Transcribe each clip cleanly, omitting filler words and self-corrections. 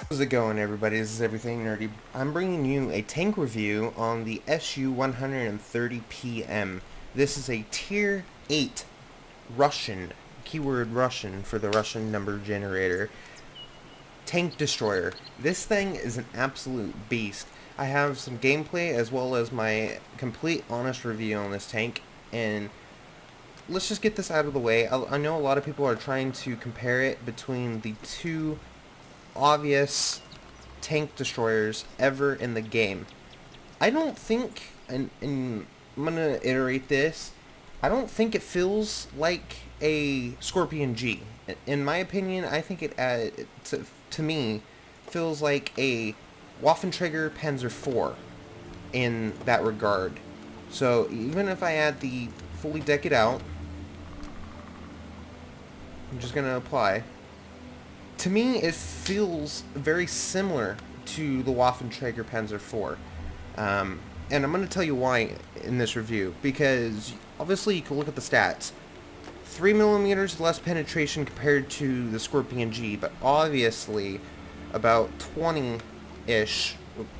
How's it going, everybody? This is Everything Nerdy. I'm bringing you a tank review on the SU130PM. This is a Tier 8 Russian, keyword Russian for the Russian number generator, tank destroyer. This thing is an absolute beast. I have some gameplay as well as my complete honest review on this tank, and let's just get this out of the way. I know a lot of people are trying to compare it between the two obvious tank destroyers ever in the game. I don't think, and I'm gonna iterate this, I don't think it feels like a Scorpion G. In my opinion, I think it, to me, feels like a Waffenträger Panzer IV in that regard. So even if I add the fully deck it out, I'm just gonna apply. To me, it feels very similar to the Waffenträger Panzer IV. And I'm going to tell you why in this review. Because, obviously, you can look at the stats. 3mm less penetration compared to the Scorpion G. But, obviously, about 20-ish,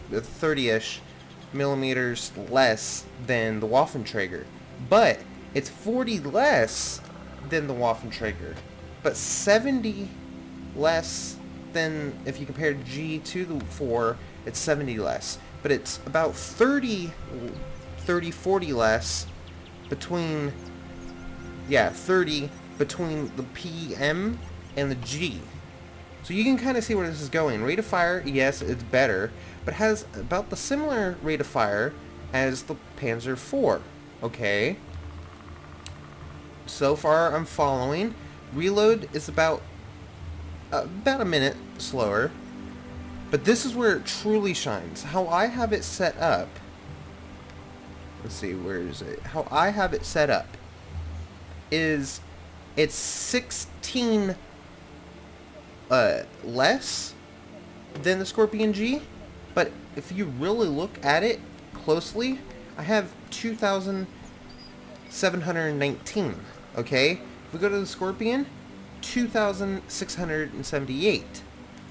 30-ish millimeters less than the Waffenträger. But, it's 40 less than the Waffenträger. But 70 less than if you compare G to the 4, it's 70 less. But it's about 40 less between, 30 between the PM and the G. So you can kind of see where this is going. Rate of fire, yes, it's better, but has about the similar rate of fire as the Panzer IV. Okay. So far, I'm following. Reload is about a minute slower, but this is where it truly shines. How I have it set up, let's see, where is it? How I have it set up is it's 16 less than the Scorpion G, but if you really look at it closely, I have 2,719, okay? If we go to the Scorpion, 2,678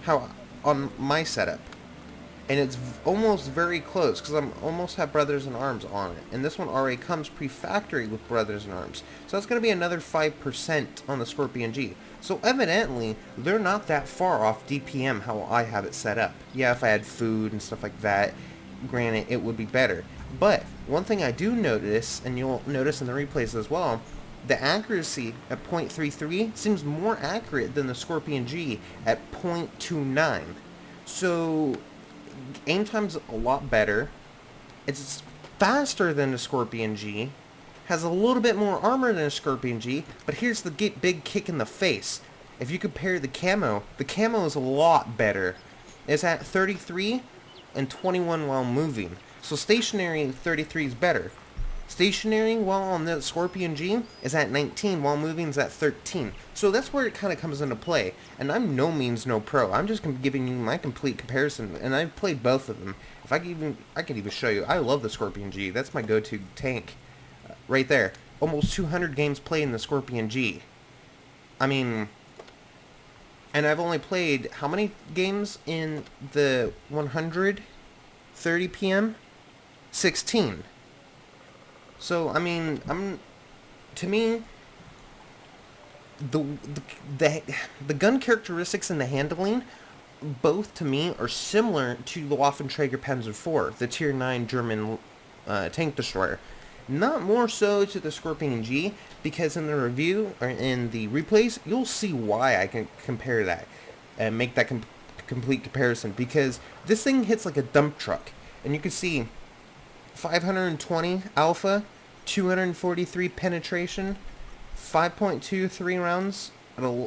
how on my setup, and it's almost very close because I'm almost have Brothers in Arms on it, and this one already comes pre-factory with Brothers in Arms, so that's going to be another 5% on the Scorpion G. So evidently they're not that far off DPM how I have it set up. Yeah, if I had food and stuff like that, granted it would be better, but one thing I do notice, and you'll notice in the replays as well, the accuracy at .33 seems more accurate than the Scorpion G at .29. So, aim time's a lot better. It's faster than the Scorpion G. Has a little bit more armor than a Scorpion G. But here's the big kick in the face. If you compare the camo is a lot better. It's at 33 and 21 while moving. So stationary 33 is better. Stationary while on the Scorpion G is at 19, while moving is at 13. So that's where it kind of comes into play. And I'm no means no pro. I'm just giving you my complete comparison, and I've played both of them. If I could even show you. I love the Scorpion G. That's my go-to tank, right there. Almost 200 games played in the Scorpion G. I mean, and I've only played how many games in the 130 PM? 16. So I mean, to me, the gun characteristics and the handling, both to me are similar to the Waffenträger Panzer IV, the Tier 9 German tank destroyer. Not more so to the Scorpion G, because in the review or in the replays, you'll see why I can compare that and make that complete comparison. Because this thing hits like a dump truck, and you can see 520 alpha, 243 penetration, 5.23 rounds,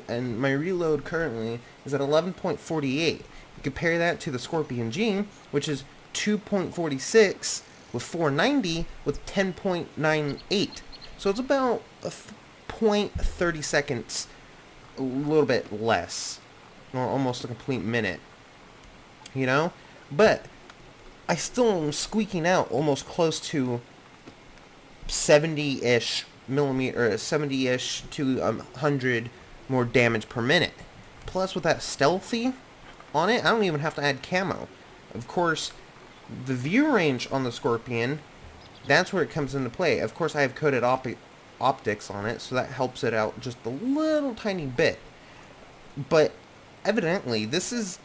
and my reload currently is at 11.48. You compare that to the Scorpion G, which is 2.46 with 490 with 10.98. So it's about a 0.30 seconds, a little bit less, or almost a complete minute, you know? But I still am squeaking out almost close to 70-ish millimeter, 70-ish to 100 more damage per minute. Plus, with that stealthy, on it, I don't even have to add camo. Of course, the view range on the Scorpion, that's where it comes into play. Of course, I have coated optics on it, so that helps it out just a little tiny bit. But evidently, this is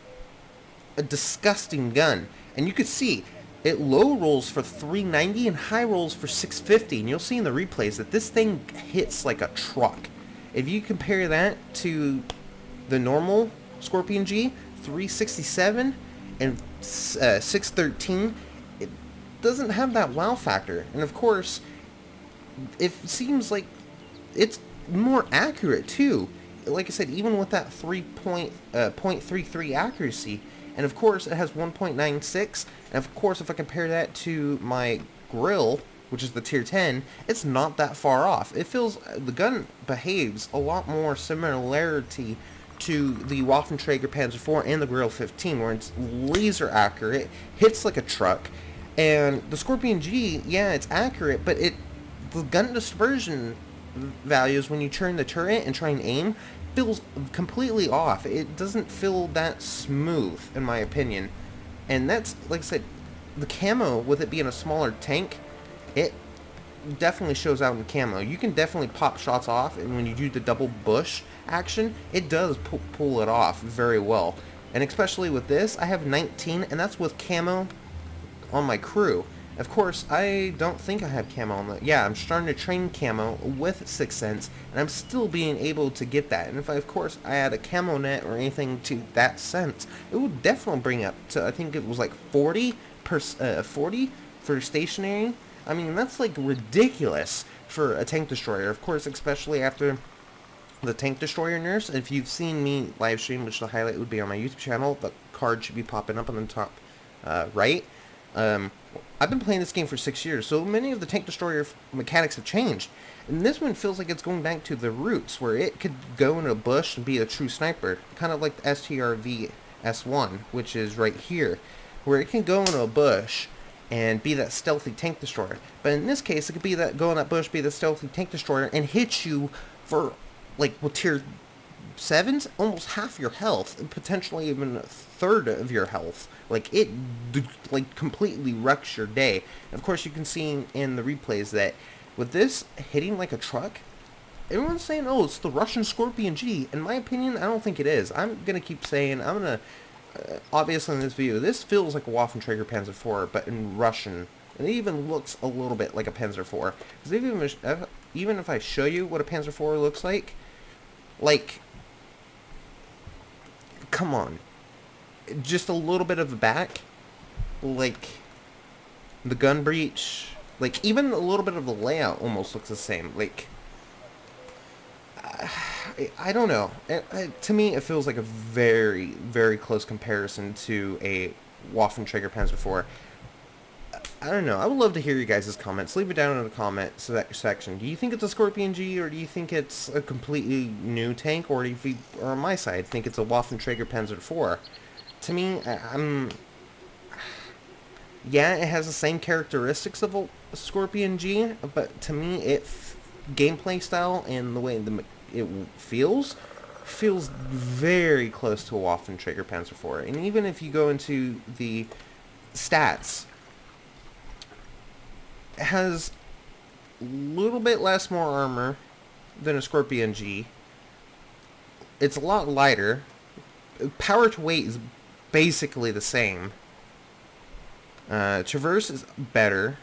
a disgusting gun. And you could see, it low rolls for 390 and high rolls for 650. And you'll see in the replays that this thing hits like a truck. If you compare that to the normal Scorpion G, 367 and 613, it doesn't have that wow factor. And of course, it seems like it's more accurate too. Like I said, even with that 0.33 accuracy, and of course it has 1.96, and of course if I compare that to my grill, which is the tier 10, it's not that far off. It feels, the gun behaves a lot more similarity to the Waffenträger Panzer IV and the Grill 15, where it's laser accurate, hits like a truck, and the Scorpion G, yeah, it's accurate, but the gun dispersion values when you turn the turret and try and aim feels completely off. It doesn't feel that smooth, in my opinion. And that's, like I said, the camo, with it being a smaller tank, it definitely shows out in camo. You can definitely pop shots off, and when you do the double bush action, it does pull it off very well. And especially with this, I have 19, and that's with camo on my crew. Of course, I don't think I have camo on the... Yeah, I'm starting to train camo with 6th Sense, and I'm still being able to get that. And if I, of course, I add a camo net or anything to that sense, it would definitely bring up to, I think it was like 40 for stationary. I mean, that's like ridiculous for a tank destroyer. Of course, especially after the tank destroyer nurse. If you've seen me live stream, which the highlight would be on my YouTube channel, the card should be popping up on the top right. I've been playing this game for 6 years, so many of the tank destroyer mechanics have changed. And this one feels like it's going back to the roots, where it could go in a bush and be a true sniper. Kind of like the STRV S1, which is right here, where it can go in a bush and be that stealthy tank destroyer. But in this case, it could be that, go in that bush, be the stealthy tank destroyer, and hit you for, like, with tier 7's, almost half your health, and potentially even a third of your health. Like, it, like, completely wrecks your day. And of course, you can see in the replays that with this hitting like a truck, everyone's saying, oh, it's the Russian Scorpion G. In my opinion, I don't think it is. I'm going to keep saying, I'm going to, obviously in this video, this feels like a Waffenträger Panzer IV, but in Russian. And it even looks a little bit like a Panzer IV. Because even if I show you what a Panzer IV looks like, come on. Just a little bit of the back, like the gun breech, like even a little bit of the layout almost looks the same. Like, I don't know. To me, it feels like a very, very close comparison to a Waffenträger Panzer IV. I don't know. I would love to hear you guys' comments. Leave it down in the comment section. Do you think it's a Scorpion G, or do you think it's a completely new tank, or do you, or on my side, think it's a Waffenträger Panzer IV? To me, yeah, it has the same characteristics of a Scorpion G, but to me, gameplay style and the way it feels very close to a Waffenträger Panzer IV. And even if you go into the stats, it has a little bit more armor than a Scorpion G. It's a lot lighter. Power to weight is basically the same. Traverse is better.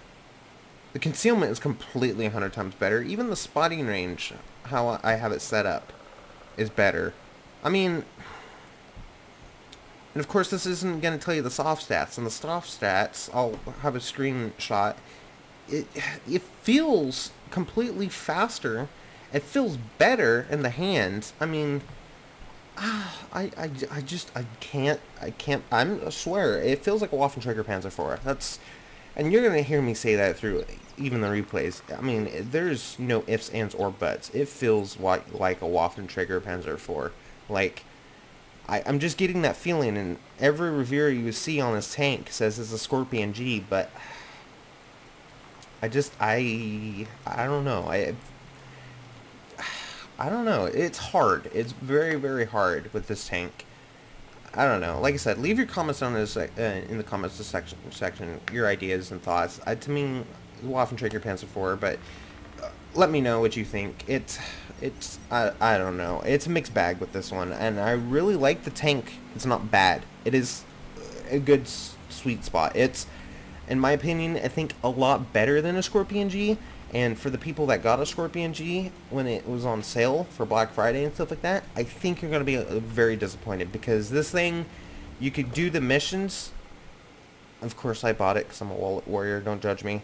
The concealment is completely 100 times better. Even the spotting range, how I have it set up, is better. I mean, and of course this isn't going to tell you the soft stats. And the soft stats, I'll have a screenshot. It feels completely faster. It feels better in the hand. I mean, I can't, I swear, it feels like a Waffenträger Panzer IV. And you're going to hear me say that through even the replays. I mean, there's no ifs, ands, or buts. It feels like a Waffenträger Panzer IV. Like, I'm just getting that feeling, and every reviewer you see on this tank says it's a Scorpion G, but I don't know. I don't know. It's hard. It's very, very hard with this tank. I don't know. Like I said, leave your comments on this in the comments section. Your ideas and thoughts. To me, WoT Trigger Panzer 4, but let me know what you think. I don't know. It's a mixed bag with this one, and I really like the tank. It's not bad. It is a good sweet spot. It's, in my opinion, I think a lot better than a Scorpion G. And for the people that got a Scorpion G when it was on sale for Black Friday and stuff like that, I think you're going to be very disappointed, because this thing, you could do the missions. Of course, I bought it because I'm a wallet warrior. Don't judge me.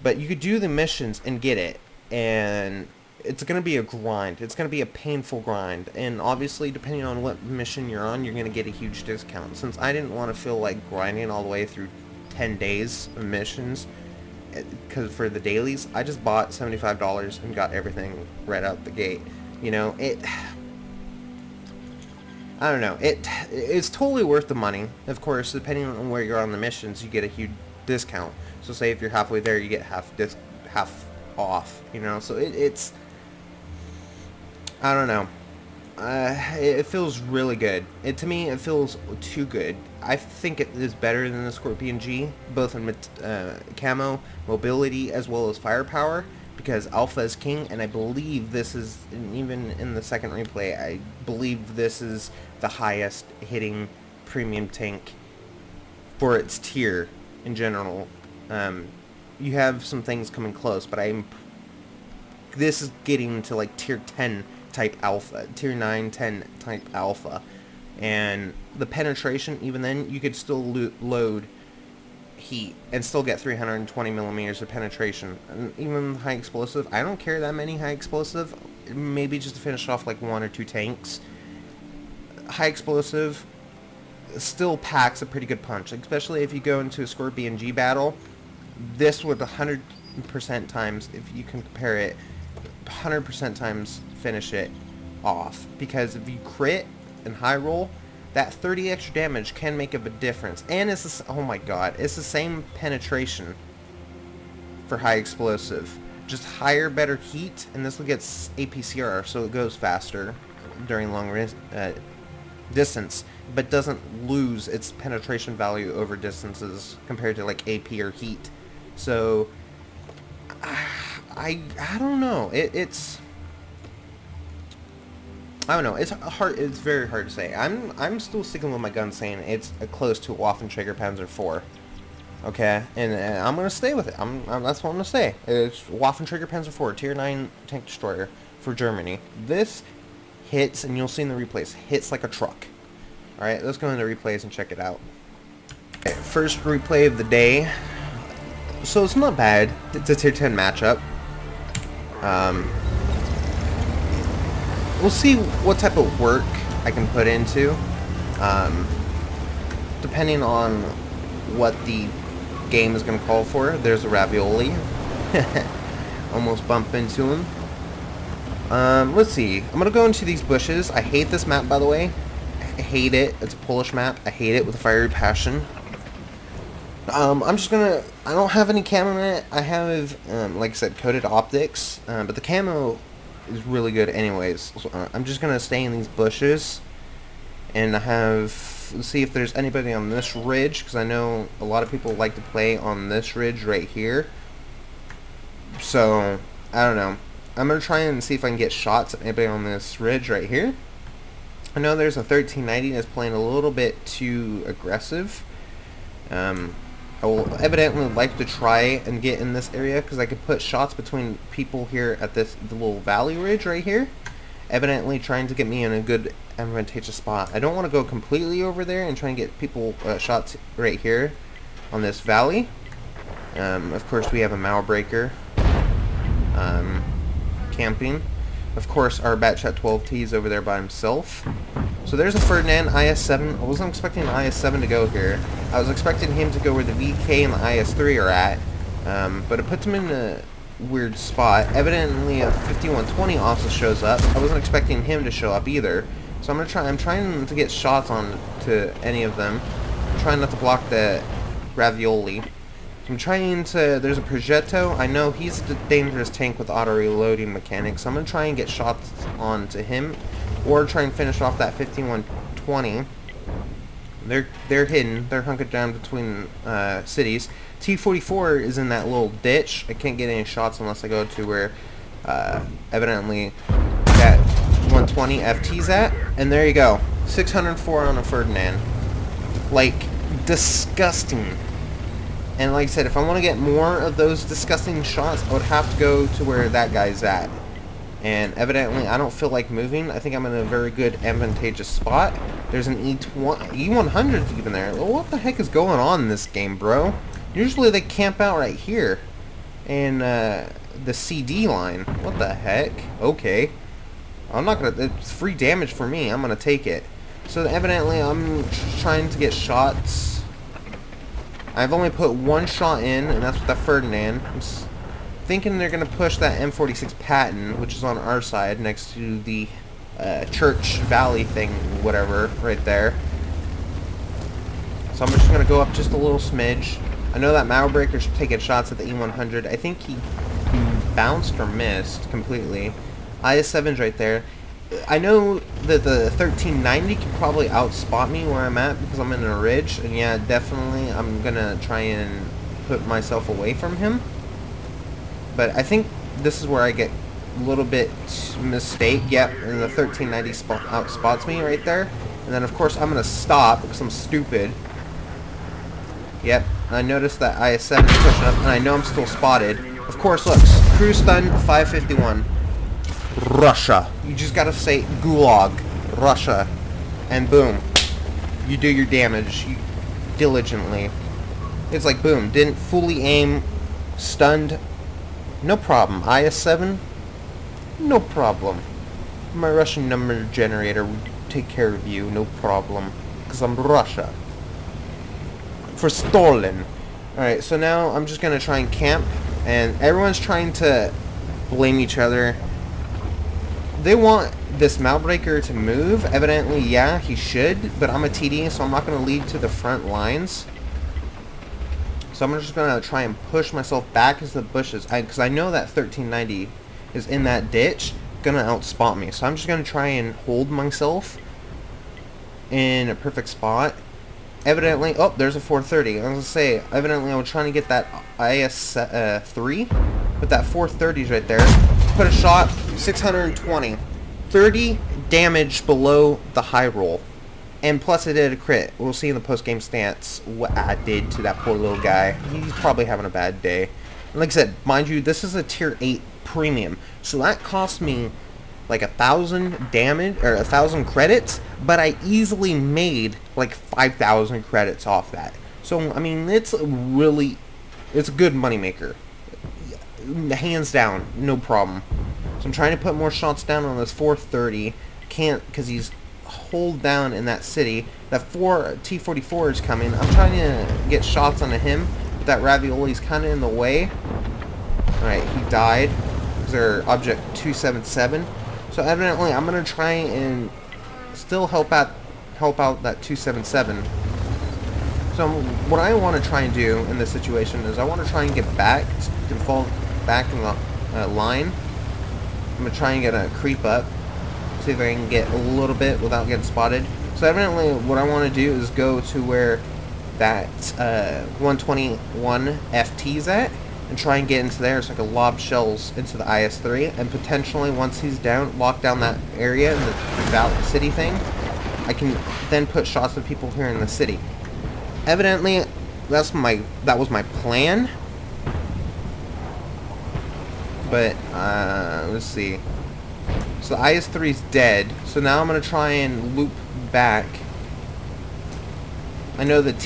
But you could do the missions and get it, and it's going to be a grind. It's going to be a painful grind. And obviously, depending on what mission you're on, you're going to get a huge discount. Since I didn't want to feel like grinding all the way through 10 days of missions, because for the dailies, I just bought $75 and got everything right out the gate. You know, I don't know. It's totally worth the money. Of course, depending on where you're on the missions, you get a huge discount. So say if you're halfway there, you get half off. You know, so it's I don't know. It feels really good. To me, it feels too good. I think it is better than the Scorpion G, both in camo, mobility, as well as firepower, because Alpha is king, and I believe this is, even in the second replay, I believe this is the highest hitting premium tank for its tier in general. You have some things coming close, but this is getting to like tier 10 type alpha, tier 9, 10 type alpha, and the penetration, even then, you could still load heat and still get 320 millimeters of penetration. And even high explosive, I don't care that many high explosive, maybe just to finish off like 1 or 2 tanks. High explosive still packs a pretty good punch, especially if you go into a Scorpion G battle. This would 100% times, if you can compare it, 100% times finish it off, because if you crit and high roll, that 30 extra damage can make a difference. And it's oh my god, it's the same penetration for high explosive, just higher, better heat, and this will get APCR, so it goes faster during long distance, but doesn't lose its penetration value over distances compared to like AP or heat. So I don't know. It's I don't know. It's hard. It's very hard to say. I'm still sticking with my gun, saying it's close to a WoT Trigger Panzer 4. Okay, and I'm gonna stay with it. That's what I'm gonna say. It's WoT Trigger Panzer 4, tier 9 tank destroyer for Germany. This hits, and you'll see in the replays, hits like a truck. All right, let's go into replays and check it out. Okay, first replay of the day. So it's not bad. It's a tier 10 matchup. We'll see what type of work I can put into, depending on what the game is going to call for. There's a ravioli. Almost bump into him. Let's see. I'm going to go into these bushes. I hate this map, by the way. I hate it. It's a Polish map. I hate it with a fiery passion. I'm just gonna, I don't have any camo in it. I have, like I said, coated optics, but the camo is really good anyways. So, I'm just gonna stay in these bushes, and let's see if there's anybody on this ridge, because I know a lot of people like to play on this ridge right here. So, I don't know. I'm gonna try and see if I can get shots at anybody on this ridge right here. I know there's a 1390 that's playing a little bit too aggressive. I will evidently like to try and get in this area, because I could put shots between people here at the little valley ridge right here, evidently trying to get me in a good advantageous spot. I don't want to go completely over there and try and get people shots right here on this valley. Of course, we have a Mauer breaker camping. Of course, our Batchat 12T is over there by himself. So there's a Ferdinand IS-7. I wasn't expecting an IS-7 to go here. I was expecting him to go where the VK and the IS-3 are at, but it puts him in a weird spot. Evidently, a 5120 also shows up. I wasn't expecting him to show up either. So I'm trying to get shots on to any of them. I'm trying not to block the ravioli. I'm trying to, there's a Progetto. I know he's a dangerous tank with auto reloading mechanics, so I'm going to try and get shots on to him, or try and finish off that 5120. They're hidden. They're hunkered down between cities. T-44 is in that little ditch. I can't get any shots unless I go to where evidently that 120 FT's at. And there you go. 604 on a Ferdinand. Like, disgusting. And like I said, if I want to get more of those disgusting shots, I would have to go to where that guy's at. And evidently, I don't feel like moving. I think I'm in a very good, advantageous spot. There's an E100 even there. What the heck is going on in this game, bro? Usually they camp out right here. And the CD line. What the heck? Okay. I'm not gonna... It's free damage for me. I'm gonna take it. So evidently, I'm trying to get shots. I've only put one shot in, and that's with the Ferdinand. I'm thinking they're going to push that M46 Patton, which is on our side, next to the Church Valley thing, whatever, right there. So I'm just going to go up just a little smidge. I know that Mauerbreaker's taking shots at the E100. I think he bounced or missed completely. IS-7's right there. I know that the 1390 can probably outspot me where I'm at because I'm in a ridge, and yeah, definitely I'm gonna try and put myself away from him. But I think this is where I get a little bit mistake. Yep, and the 1390 outspots me right there. And then of course I'm gonna stop because I'm stupid. Yep, and I noticed that IS-7 is pushing up, and I know I'm still spotted. Of course, look, crew stun 551. Russia. You just gotta say Gulag, Russia, and boom, you do your damage diligently. It's like boom, didn't fully aim, stunned, no problem. IS-7, no problem. My Russian number generator would take care of you, no problem, because I'm Russia. For stolen. Alright, so now I'm just gonna try and camp, and everyone's trying to blame each other. They want this Mountbreaker to move. Evidently, yeah, he should, but I'm a TD, so I'm not going to lead to the front lines. So I'm just going to try and push myself back into the bushes, because I know that 1390 is in that ditch, going to outspot me. So I'm just going to try and hold myself in a perfect spot. Evidently, oh, there's a 430. I was going to say, evidently I was trying to get that IS-3, but that 430's right there. Put a shot, 620. 30 damage below the high roll. And plus I did a crit. We'll see in the post-game stats what I did to that poor little guy. He's probably having a bad day. And like I said, mind you, this is a tier 8 premium. So that cost me like 1,000 damage, or 1,000 credits, but I easily made like 5,000 credits off that. So, I mean, it's a good moneymaker. Hands down, no problem. So I'm trying to put more shots down on this 430. Can't, because he's hold down in that city. That T-44 is coming. I'm trying to get shots onto him, but that Ravioli's kind of in the way. Alright, he died. They're object 277. So evidently I'm going to try and still help out that 277. So what I want to try and do in this situation is I want to try and get back and fall back in the line. I'm going to try and get a creep up, see if I can get a little bit without getting spotted. So evidently what I want to do is go to where that 121 FT's at and try and get into there so I can lob shells into the IS-3, and potentially once he's down, lock down that area in the Valley City thing, I can then put shots at people here in the city. Evidently that was my plan. But, let's see. So the IS-3 is dead. So now I'm going to try and loop back. I noticed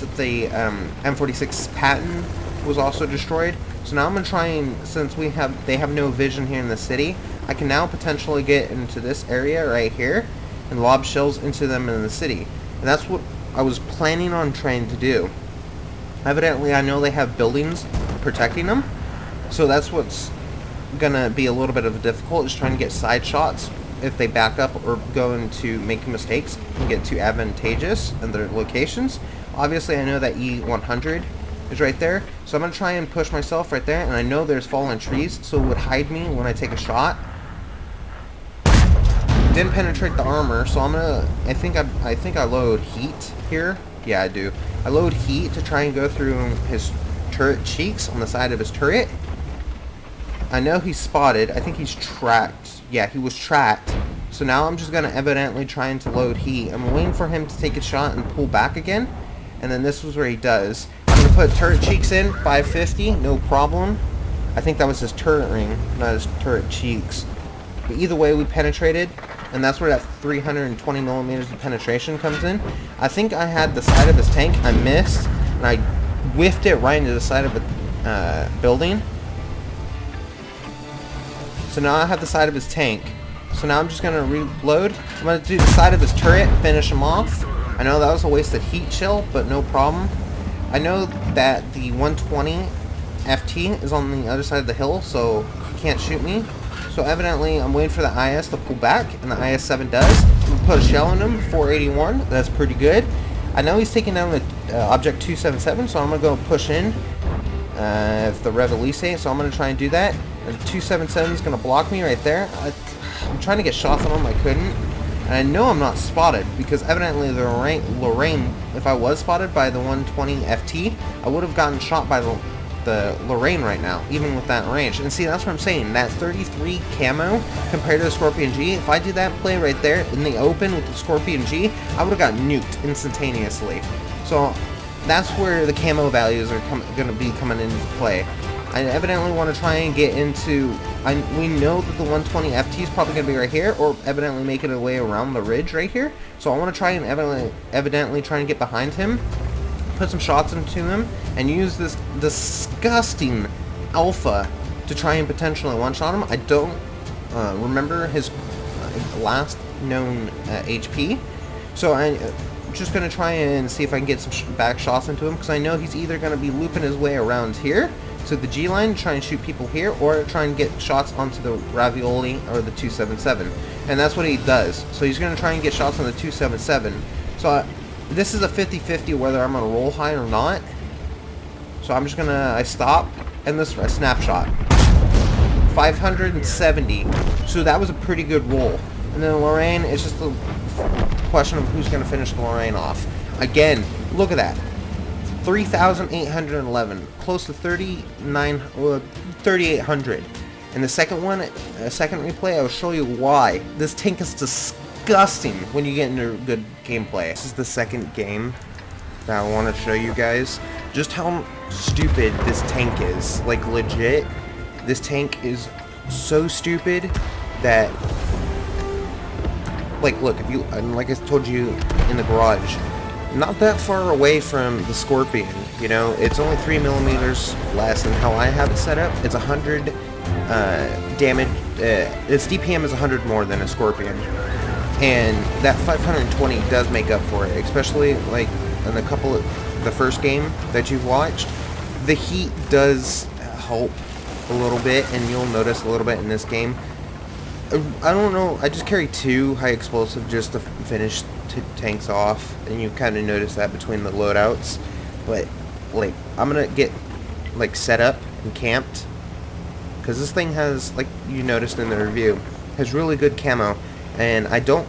that the M46 Patton was also destroyed. So now I'm going to try and, since they have no vision here in the city, I can now potentially get into this area right here and lob shells into them in the city. And that's what I was planning on trying to do. Evidently, I know they have buildings protecting them. So that's what's gonna be a little bit of a difficult, is trying to get side shots if they back up or go into making mistakes and get too advantageous in their locations. Obviously I know that E100 is right there, so I'm gonna try and push myself right there, and I know there's fallen trees, so it would hide me when I take a shot. didn't penetrate the armor, so I think I load heat here. Yeah, I do. I load heat to try and go through his turret cheeks on the side of his turret. I know he's spotted. I think he's tracked. Yeah, he was tracked. So now I'm just gonna evidently trying to load heat. I'm waiting for him to take a shot and pull back again. And then this was where he does. I'm gonna put turret cheeks in, 550, no problem. I think that was his turret ring, not his turret cheeks. But either way, we penetrated, and that's where that 320 millimeters of penetration comes in. I think I had the side of his tank. I missed, and I whiffed it right into the side of the building. So now I have the side of his tank. So now I'm just going to reload. I'm going to do the side of his turret, finish him off. I know that was a wasted heat shell, but no problem. I know that the 120 FT is on the other side of the hill, so he can't shoot me. So evidently I'm waiting for the IS to pull back, and the IS-7 does. We put a shell in him, 481. That's pretty good. I know he's taking down the Object 277, so I'm going to go push in the Revelise, so I'm going to try and do that. The 277 is going to block me right there. I'm trying to get shots on him, I couldn't. And I know I'm not spotted, because evidently the Lorraine, if I was spotted by the 120 FT, I would have gotten shot by the Lorraine right now, even with that range. And see, that's what I'm saying. That 33 camo compared to the Scorpion G, if I did that play right there in the open with the Scorpion G, I would have got nuked instantaneously. So that's where the camo values are going to be coming into play. I evidently want to try and get into... we know that the 120 FT is probably going to be right here, or evidently making a way around the ridge right here. So I want to try and evidently try and get behind him, put some shots into him, and use this disgusting alpha to try and potentially one-shot him. I don't remember his last known HP, so I'm just going to try and see if I can get some back shots into him, because I know he's either going to be looping his way around here to the G line, try and shoot people here, or try and get shots onto the Ravioli or the 277. And that's what he does. So he's going to try and get shots on the 277. So this is a 50-50 whether I'm going to roll high or not. So I'm just going to, I stop, and this a snapshot. 570. So that was a pretty good roll. And then Lorraine, it's just a question of who's going to finish Lorraine off. Again, look at that. 3,811, close to 3,800. And the second one, second replay, I will show you why. This tank is disgusting when you get into good gameplay. This is the second game that I want to show you guys just how stupid this tank is. Like, legit, this tank is so stupid that, like, look, if you, like I told you in the garage, not that far away from the Scorpion, you know, it's only 3 millimeters less than how I have it set up. It's 100 damage, its DPM is 100 more than a Scorpion, and that 520 does make up for it, especially like in the first game that you've watched. The heat does help a little bit, and you'll notice a little bit in this game. I don't know, I just carry 2 high explosive just to finish tanks off, and you kind of notice that between the loadouts. But like, I'm gonna get like set up and camped, because this thing has, like you noticed in the review, has really good camo, and I don't,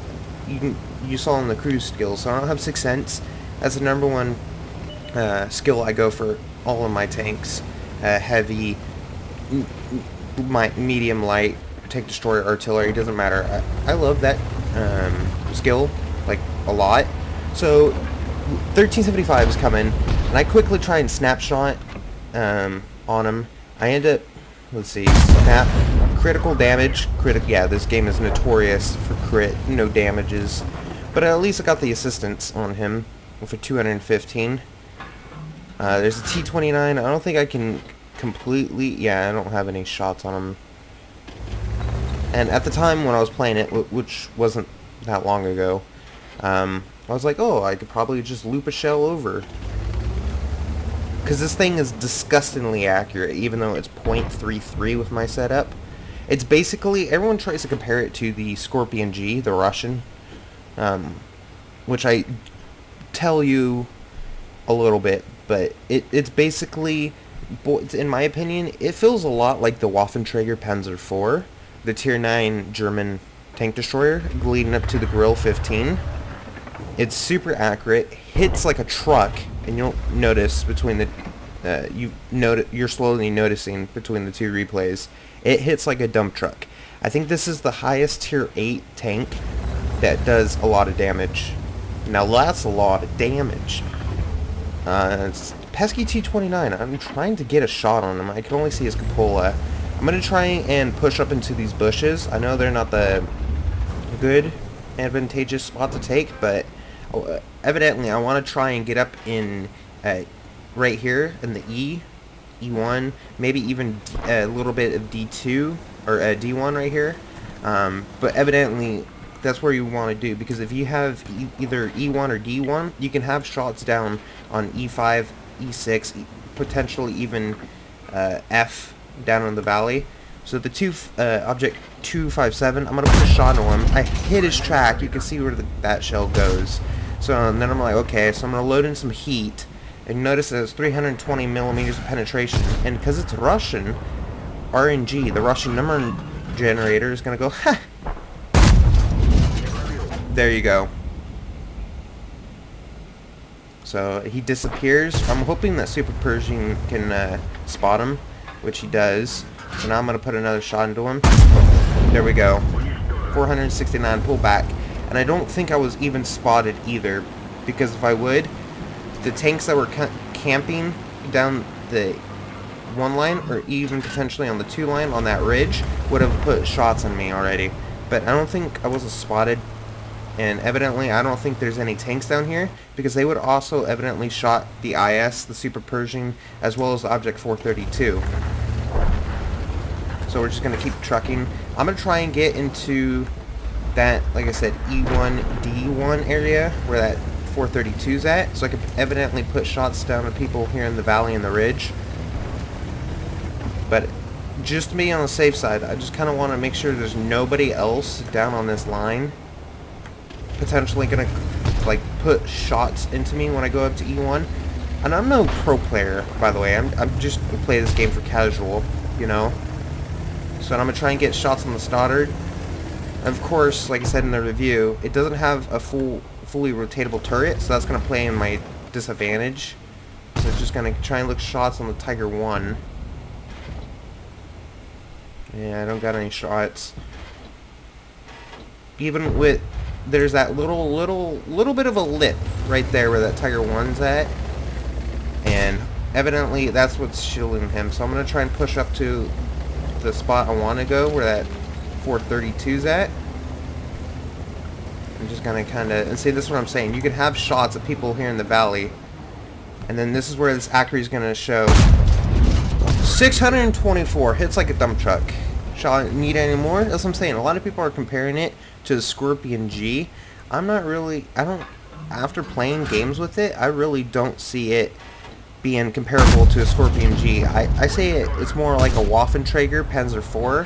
you saw in the cruise skills, so I don't have 6th Sense. That's the #1 skill I go for all of my tanks. Heavy, medium, light, tank destroyer, artillery, doesn't matter. I love that skill like a lot. So 1375 is coming, and I quickly try and snapshot on him. I end up, let's see, snap, critical damage, yeah, this game is notorious for crit, no damages, but at least I got the assistance on him for 215. There's a T-29, I don't think I can completely, yeah, I don't have any shots on him. And at the time when I was playing it, which wasn't that long ago, I was like, oh, I could probably just loop a shell over. Because this thing is disgustingly accurate, even though it's .33 with my setup. It's basically, everyone tries to compare it to the Scorpion G, the Russian, which I tell you a little bit, but it's basically, in my opinion, it feels a lot like the Waffenträger Panzer IV, the Tier 9 German tank destroyer leading up to the Grill 15. It's super accurate, hits like a truck, and you'll notice between the you're slowly noticing between the two replays, it hits like a dump truck. I think this is the highest tier 8 tank that does a lot of damage. Now that's a lot of damage. It's pesky T-29. I'm trying to get a shot on him. I can only see his cupola. I'm going to try and push up into these bushes. I know they're not the good, advantageous spot to take, but evidently I want to try and get up in right here in the E1, maybe even a little bit of D2 or D1 right here. But evidently that's where you want to do, because if you have either E1 or D1, you can have shots down on E5, E6, potentially even F down in the valley. So the object 257, I'm going to put a shot on him. I hit his track. You can see where that shell goes. So then I'm like, okay, so I'm going to load in some heat. And notice that it's 320 millimeters of penetration. And because it's Russian, RNG, the Russian number generator, is going to go, ha! There you go. So he disappears. I'm hoping that Super Pershing can spot him, which he does. So now I'm going to put another shot into him. There we go. 469, pull back. And I don't think I was even spotted either, because if I would, the tanks that were camping down the 1 line, or even potentially on the 2 line on that ridge, would have put shots on me already. But I don't think I was spotted. And evidently, I don't think there's any tanks down here, because they would also evidently shot the IS, the Super Pershing, as well as the Object 432. So we're just going to keep trucking. I'm going to try and get into that, like I said, E1, D1 area, where that 432's at, so I could evidently put shots down to people here in the valley and the ridge. But just to be on the safe side, I just kind of want to make sure there's nobody else down on this line potentially gonna like put shots into me when I go up to E1. And I'm no pro player, by the way. I'm just gonna play this game for casual, you know. So I'm gonna try and get shots on the Stoddard. Of course, like I said in the review, it doesn't have a fully rotatable turret, so that's gonna play in my disadvantage. So it's just gonna try and look shots on the Tiger 1. Yeah, I don't got any shots. Even with, there's that little bit of a lip right there where that Tiger 1's at, and evidently that's what's shielding him. So I'm gonna try and push up to the spot I want to go, where that 432's at. I'm just gonna kind of, and see, this is what I'm saying. You can have shots of people here in the valley, and then this is where this accuracy is gonna show. 624 hits like a dump truck. Shall I need any more? That's what I'm saying. A lot of people are comparing it to the Scorpion G. I'm not really, after playing games with it, I really don't see it being comparable to a Scorpion G. I say it's more like a Waffenträger Panzer IV.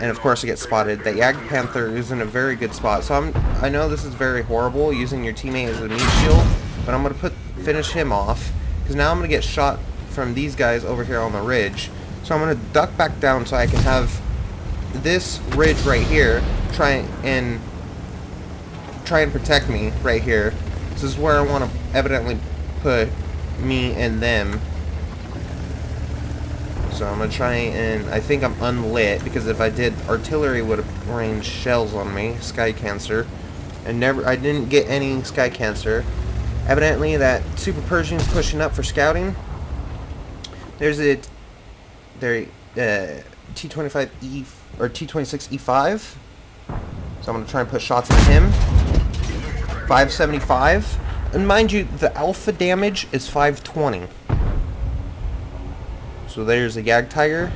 And of course it gets spotted. That Jagdpanther is in a very good spot. So I know this is very horrible, using your teammate as a meat shield, but I'm going to finish him off, because now I'm going to get shot from these guys over here on the ridge. So I'm going to duck back down so I can have this ridge right here try and protect me right here. This is where I want to evidently put me and them. So I'm going to try and, I think I'm unlit, because if I did, artillery would have rained shells on me. Sky Cancer. And I didn't get any Sky Cancer. Evidently that Super Pershing's pushing up for scouting. There's a T25E or T26E5. So I'm going to try and put shots at him. 575. And mind you, the alpha damage is 520. So there's a Jagd Tiger.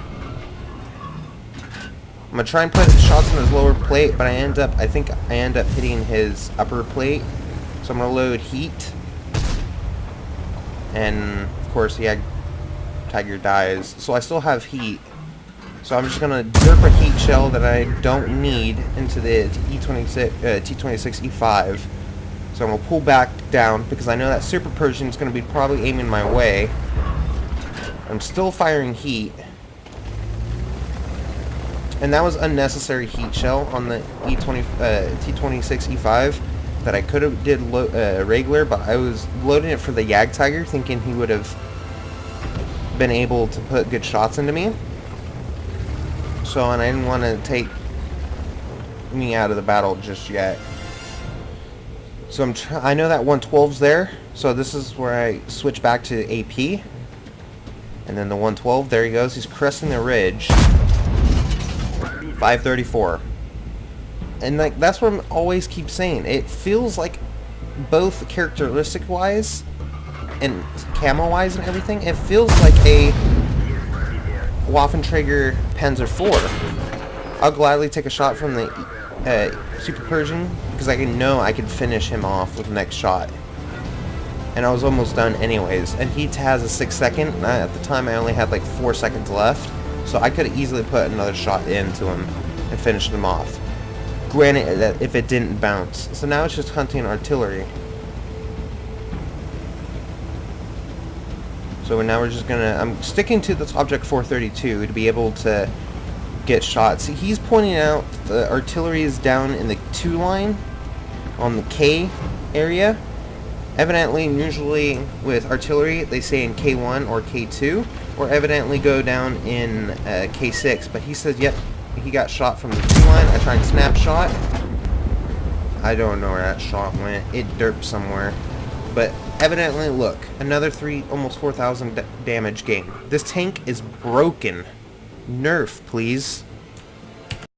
I'm going to try and put shots on his lower plate, but I think I end up hitting his upper plate. So I'm going to load heat. And of course the Jagd Tiger dies. So I still have heat. So I'm just going to derp a heat shell that I don't need into the T26E5. So I'm going to pull back down, because I know that Super Pershing is going to be probably aiming my way. I'm still firing heat. And that was unnecessary heat shell on the T26 E5 that I could have did regular, but I was loading it for the Yag Tiger, thinking he would have been able to put good shots into me. So, and I didn't want to take me out of the battle just yet. So I know that 112's there, so this is where I switch back to AP. And then the 112, there he goes, he's cresting the ridge. 534. And like that's what I always keep saying. It feels like both characteristic wise and camo wise and everything, it feels like a Waffenträger Panzer IV. I'll gladly take a shot from the Super Persian because I know I could finish him off with the next shot. And I was almost done anyways. And he has a 6 second. At the time I only had like 4 seconds left. So I could have easily put another shot into him and finished him off. Granted, that if it didn't bounce. So now it's just hunting artillery. So now we're just gonna... I'm sticking to this Object 432 to be able to get shots. See, he's pointing out the artillery is down in the 2 line on the K area. Evidently, usually with artillery, they say in K1 or K2, or evidently go down in K6. But he says, yep, he got shot from the 2 line. I tried snapshot. I don't know where that shot went. It derped somewhere. But evidently, look, another almost 4,000 damage gain. This tank is broken. Nerf, please.